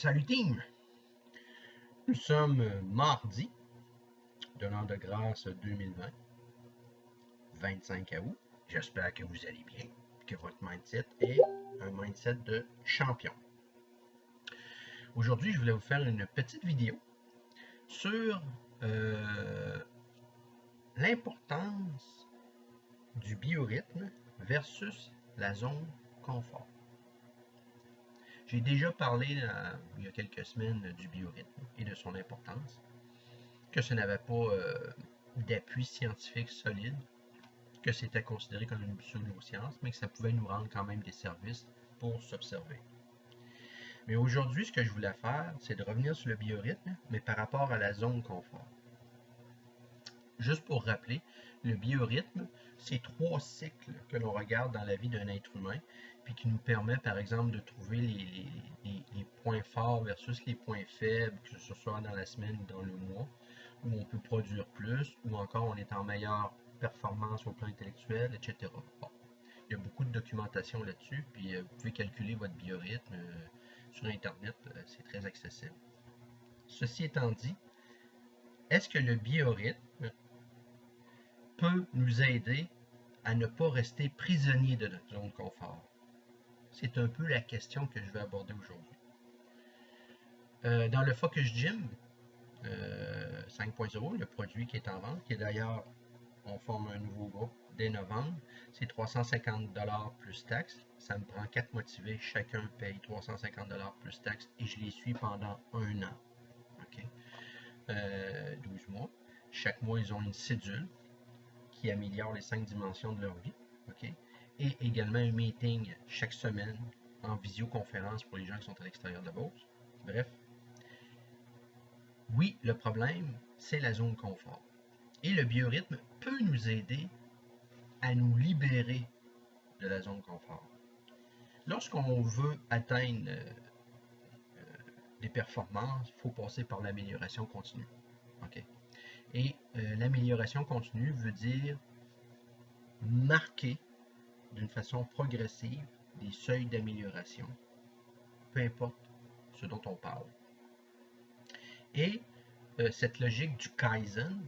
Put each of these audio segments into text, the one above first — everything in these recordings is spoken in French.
Salut team! Nous sommes mardi de l'an de grâce 2020, 25 août. J'espère que vous allez bien, que votre mindset est un mindset de champion. Aujourd'hui, je voulais vous faire une petite vidéo sur l'importance du biorhythme versus la zone confort. J'ai déjà parlé il y a quelques semaines du biorhythme et de son importance, que ce n'avait pas d'appui scientifique solide, que c'était considéré comme une pseudo-science, mais que ça pouvait nous rendre quand même des services pour s'observer. Mais aujourd'hui, ce que je voulais faire, c'est de revenir sur le biorhythme, mais par rapport à la zone confort. Juste pour rappeler, le biorhythme, c'est 3 cycles que l'on regarde dans la vie d'un être humain, puis qui nous permet, par exemple, de trouver les points forts versus les points faibles, que ce soit dans la semaine ou dans le mois, où on peut produire plus, ou encore on est en meilleure performance au plan intellectuel, etc. Bon. Il y a beaucoup de documentation là-dessus, puis vous pouvez calculer votre biorhythme sur Internet, c'est très accessible. Ceci étant dit, est-ce que le biorhythme peut nous aider à ne pas rester prisonnier de notre zone de confort? C'est un peu la question que je vais aborder aujourd'hui. Dans le Focus Gym 5.0, le produit qui est en vente, qui est d'ailleurs, on forme un nouveau groupe dès novembre, c'est 350 $ plus taxes. Ça me prend 4 motivés, chacun paye 350 $ plus taxes et je les suis pendant 1 an. Okay? 12 mois. Chaque mois, ils ont une cédule qui améliore les 5 dimensions de leur vie. Okay? Et également un meeting chaque semaine en visioconférence pour les gens qui sont à l'extérieur de la bourse. Bref, oui, le problème, c'est la zone confort. Et le biorhythme peut nous aider à nous libérer de la zone confort. Lorsqu'on veut atteindre des performances, il faut passer par l'amélioration continue. Okay? Et l'amélioration continue veut dire marquer d'une façon progressive des seuils d'amélioration, peu importe ce dont on parle. Et cette logique du Kaizen,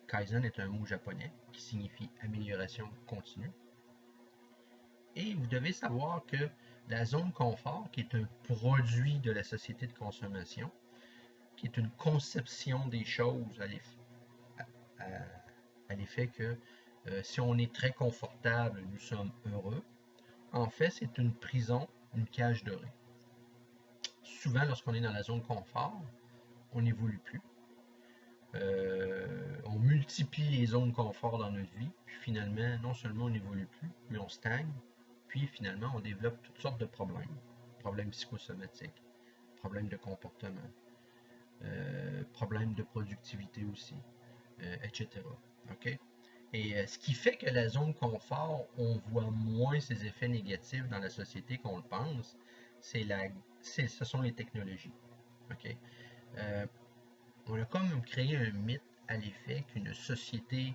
Kaizen est un mot japonais qui signifie amélioration continue. Et vous devez savoir que la zone confort, qui est un produit de la société de consommation, qui est une conception des choses à l'effet que si on est très confortable, nous sommes heureux. En fait, c'est une prison, une cage dorée. Souvent, lorsqu'on est dans la zone confort, on n'évolue plus. On multiplie les zones confort dans notre vie, puis finalement, non seulement on n'évolue plus, mais on stagne, puis finalement, on développe toutes sortes de problèmes. Problèmes psychosomatiques, problèmes de comportement, problèmes de productivité aussi, etc. Okay? Et ce qui fait que la zone confort, on voit moins ses effets négatifs dans la société qu'on le pense, ce sont les technologies. Okay? On a comme créé un mythe à l'effet qu'une société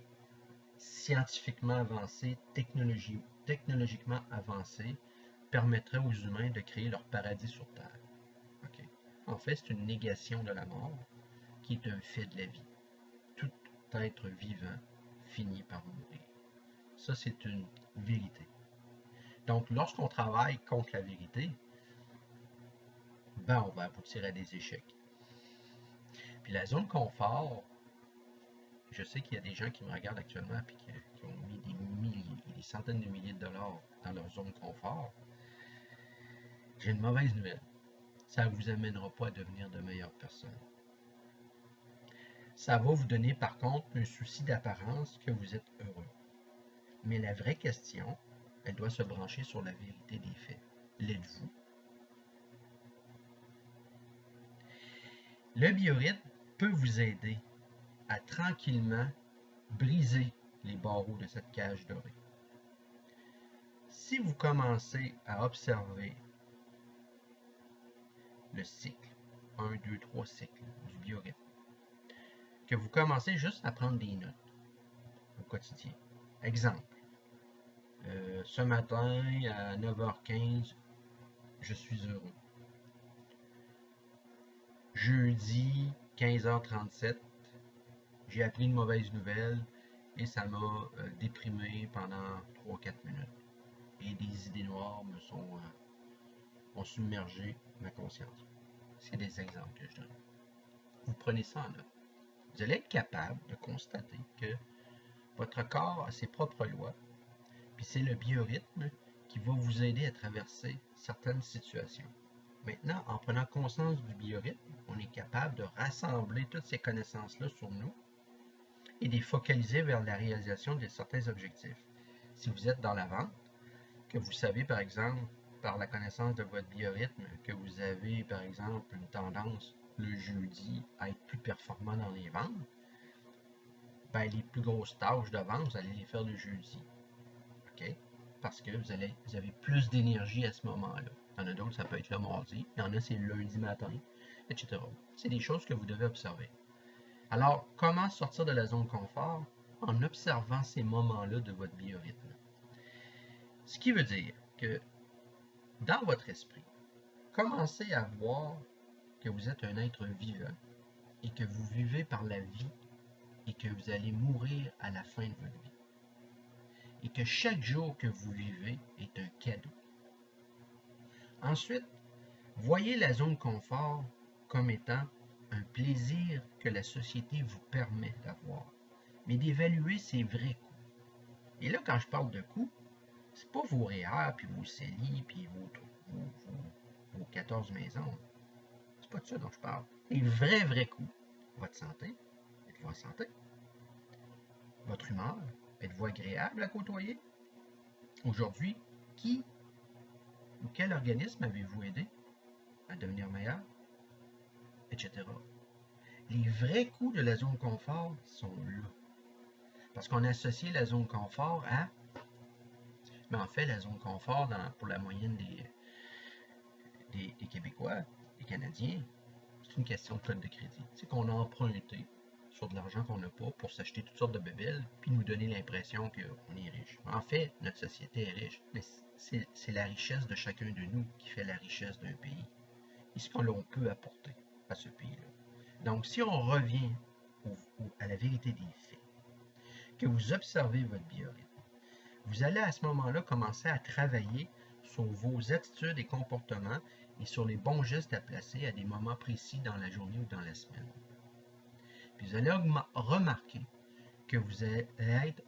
scientifiquement avancée, technologiquement avancée, permettrait aux humains de créer leur paradis sur Terre. Okay? En fait, c'est une négation de la mort qui est un fait de la vie. Tout être vivant finit par mourir. Ça, c'est une vérité. Donc, lorsqu'on travaille contre la vérité, ben, on va aboutir à des échecs. Puis la zone confort, je sais qu'il y a des gens qui me regardent actuellement et qui ont mis des centaines de milliers de dollars dans leur zone confort. J'ai une mauvaise nouvelle. Ça ne vous amènera pas à devenir de meilleures personnes. Ça va vous donner par contre un souci d'apparence que vous êtes heureux. Mais la vraie question, elle doit se brancher sur la vérité des faits. L'êtes-vous? Le biorhythme peut vous aider à tranquillement briser les barreaux de cette cage dorée. Si vous commencez à observer le cycle, 1, 2, 3 cycles du biorhythme, que vous commencez juste à prendre des notes au quotidien. Exemple, ce matin à 9h15, je suis heureux. jeudi 15h37, j'ai appris une mauvaise nouvelle et ça m'a déprimé pendant 3-4 minutes. Et des idées noires ont submergé ma conscience. C'est des exemples que je donne. Vous prenez ça en note. Vous allez être capable de constater que votre corps a ses propres lois, puis c'est le biorhythme qui va vous aider à traverser certaines situations. Maintenant, en prenant conscience du biorhythme, on est capable de rassembler toutes ces connaissances-là sur nous et de les focaliser vers la réalisation de certains objectifs. Si vous êtes dans la vente, que vous savez par exemple, par la connaissance de votre biorhythme, que vous avez par exemple une tendance le jeudi à être plus performant dans les ventes, ben, les plus grosses tâches de vente, vous allez les faire le jeudi. OK? Parce que vous avez plus d'énergie à ce moment-là. Il y en a d'autres, ça peut être le mardi. Il y en a, c'est le lundi matin, etc. C'est des choses que vous devez observer. Alors, comment sortir de la zone de confort? En observant ces moments-là de votre biorhythme. Ce qui veut dire que dans votre esprit, commencez à voir que vous êtes un être vivant et que vous vivez par la vie et que vous allez mourir à la fin de votre vie. Et que chaque jour que vous vivez est un cadeau. Ensuite, voyez la zone de confort comme étant un plaisir que la société vous permet d'avoir, mais d'évaluer ses vrais coûts. Et là, quand je parle de coûts, c'est pas vos REER, puis vos CELI, puis vos 14 maisons. C'est pas de ça dont je parle. Les vrais coûts. Votre santé, êtes-vous en santé? Votre humeur, êtes-vous agréable à côtoyer? Aujourd'hui, qui ou quel organisme avez-vous aidé à devenir meilleur? Etc. Les vrais coûts de la zone de confort sont là. Parce qu'on associe la zone de confort à... Mais en fait, la zone de confort, pour la moyenne des Québécois, des Canadiens, c'est une question de code de crédit. C'est qu'on a emprunté sur de l'argent qu'on n'a pas pour s'acheter toutes sortes de bébelles, puis nous donner l'impression qu'on est riche. En fait, notre société est riche, mais c'est la richesse de chacun de nous qui fait la richesse d'un pays. Et ce qu'on peut apporter à ce pays-là. Donc, si on revient à la vérité des faits, que vous observez votre biorhythme, vous allez à ce moment-là commencer à travailler sur vos attitudes et comportements et sur les bons gestes à placer à des moments précis dans la journée ou dans la semaine. Puis vous allez remarquer que vous allez être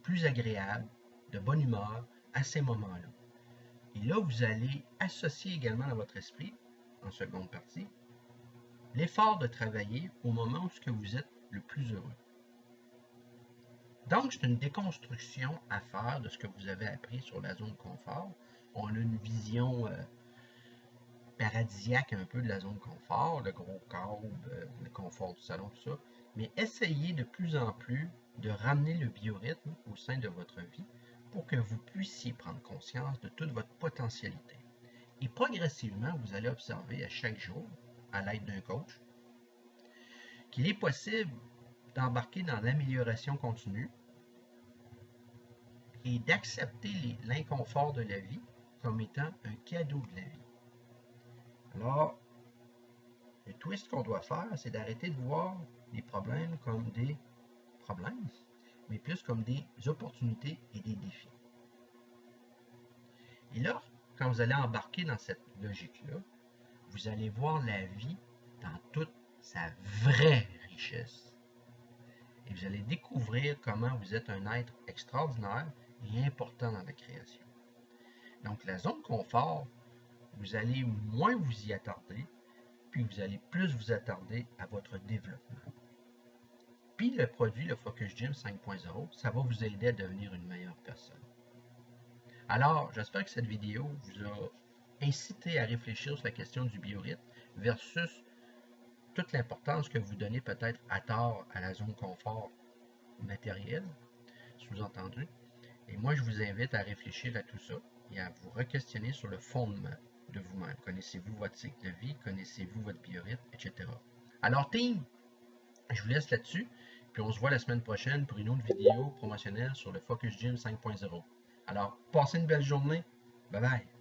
plus agréable, de bonne humeur à ces moments-là. Et là, vous allez associer également dans votre esprit, en seconde partie, l'effort de travailler au moment où vous êtes le plus heureux. Donc, c'est une déconstruction à faire de ce que vous avez appris sur la zone de confort. On a une vision paradisiaque un peu de la zone de confort, le gros câble, le confort du salon, tout ça. Mais essayez de plus en plus de ramener le biorhythme au sein de votre vie pour que vous puissiez prendre conscience de toute votre potentialité. Et progressivement, vous allez observer à chaque jour, à l'aide d'un coach, qu'il est possible d'embarquer dans l'amélioration continue et d'accepter l'inconfort de la vie comme étant un cadeau de la vie. Alors, le twist qu'on doit faire, c'est d'arrêter de voir les problèmes comme des problèmes, mais plus comme des opportunités et des défis. Et là, quand vous allez embarquer dans cette logique-là, vous allez voir la vie dans toute sa vraie richesse. Et vous allez découvrir comment vous êtes un être extraordinaire et important dans la création. Donc, la zone de confort, vous allez moins vous y attarder, puis vous allez plus vous attarder à votre développement. Puis le produit, le Focus Gym 5.0, ça va vous aider à devenir une meilleure personne. Alors, j'espère que cette vidéo vous a incité à réfléchir sur la question du biorhythme versus toute l'importance que vous donnez peut-être à tort à la zone de confort matérielle, sous-entendu. Et moi, je vous invite à réfléchir à tout ça et à vous re-questionner sur le fondement de vous-même. Connaissez-vous votre cycle de vie? Connaissez-vous votre biorhythme? Etc. Alors, team, je vous laisse là-dessus. Puis on se voit la semaine prochaine pour une autre vidéo promotionnelle sur le Focus Gym 5.0. Alors, passez une belle journée. Bye bye.